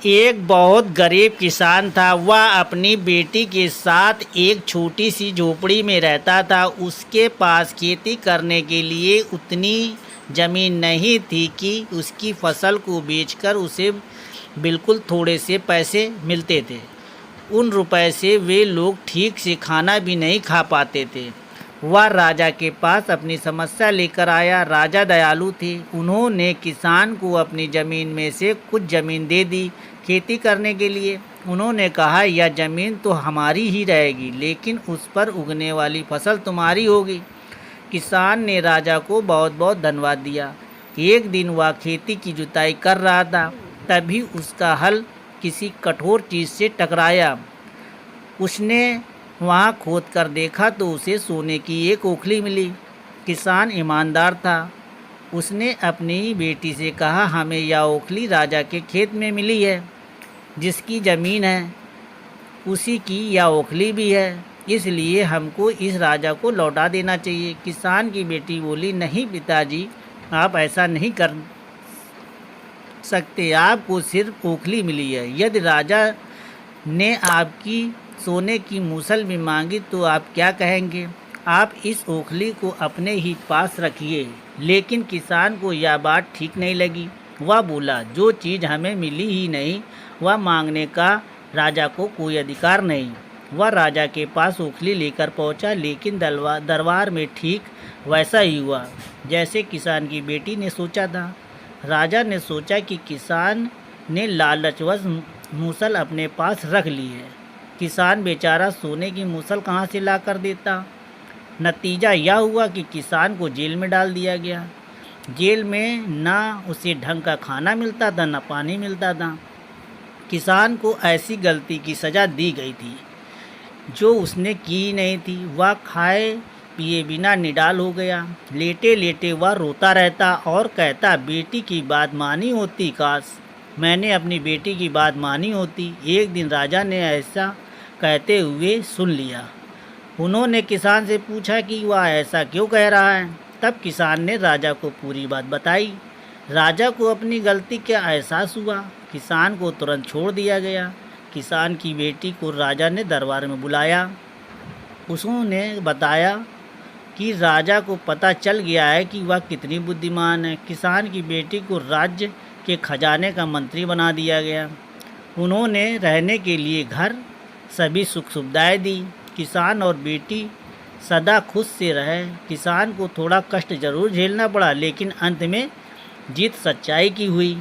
एक बहुत गरीब किसान था। वह अपनी बेटी के साथ एक छोटी सी झोपड़ी में रहता था। उसके पास खेती करने के लिए उतनी ज़मीन नहीं थी कि उसकी फसल को बेचकर उसे बिल्कुल थोड़े से पैसे मिलते थे। उन रुपए से वे लोग ठीक से खाना भी नहीं खा पाते थे। वह राजा के पास अपनी समस्या लेकर आया। राजा दयालु थे। उन्होंने किसान को अपनी ज़मीन में से कुछ ज़मीन दे दी खेती करने के लिए। उन्होंने कहा, यह ज़मीन तो हमारी ही रहेगी, लेकिन उस पर उगने वाली फसल तुम्हारी होगी। किसान ने राजा को बहुत बहुत धन्यवाद दिया। एक दिन वह खेती की जुताई कर रहा था, तभी उसका हल किसी कठोर चीज़ से टकराया। उसने वहाँ खोद कर देखा तो उसे सोने की एक ओखली मिली। किसान ईमानदार था। उसने अपनी बेटी से कहा, हमें यह ओखली राजा के खेत में मिली है। जिसकी ज़मीन है उसी की यह ओखली भी है, इसलिए हमको इस राजा को लौटा देना चाहिए। किसान की बेटी बोली, नहीं पिताजी, आप ऐसा नहीं कर सकते। आपको सिर्फ ओखली मिली है। यदि राजा ने आपकी सोने की मूसल भी मांगी तो आप क्या कहेंगे? आप इस ओखली को अपने ही पास रखिए। लेकिन किसान को यह बात ठीक नहीं लगी। वह बोला, जो चीज़ हमें मिली ही नहीं वह मांगने का राजा को कोई अधिकार नहीं। वह राजा के पास ओखली लेकर पहुंचा, लेकिन दरबार में ठीक वैसा ही हुआ जैसे किसान की बेटी ने सोचा था। राजा ने सोचा कि किसान ने लालचवश मूसल अपने पास रख ली है। किसान बेचारा सोने की मूसल कहाँ से ला कर देता। नतीजा यह हुआ कि किसान को जेल में डाल दिया गया। जेल में ना उसे ढंग का खाना मिलता था, न पानी मिलता था। किसान को ऐसी गलती की सज़ा दी गई थी जो उसने की नहीं थी। वह खाए पिए बिना निडाल हो गया। लेटे लेटे वह रोता रहता और कहता, बेटी की बात मानी होती, काश मैंने अपनी बेटी की बात मानी होती। एक दिन राजा ने ऐसा कहते हुए सुन लिया। उन्होंने किसान से पूछा कि वह ऐसा क्यों कह रहा है। तब किसान ने राजा को पूरी बात बताई। राजा को अपनी गलती का एहसास हुआ। किसान को तुरंत छोड़ दिया गया। किसान की बेटी को राजा ने दरबार में बुलाया। उसने बताया कि राजा को पता चल गया है कि वह कितनी बुद्धिमान है। किसान की बेटी को राज्य के खजाने का मंत्री बना दिया गया। उन्होंने रहने के लिए घर, सभी सुख सुविधाएं दी। किसान और बेटी सदा खुश से रहे। किसान को थोड़ा कष्ट जरूर झेलना पड़ा, लेकिन अंत में जीत सच्चाई की हुई।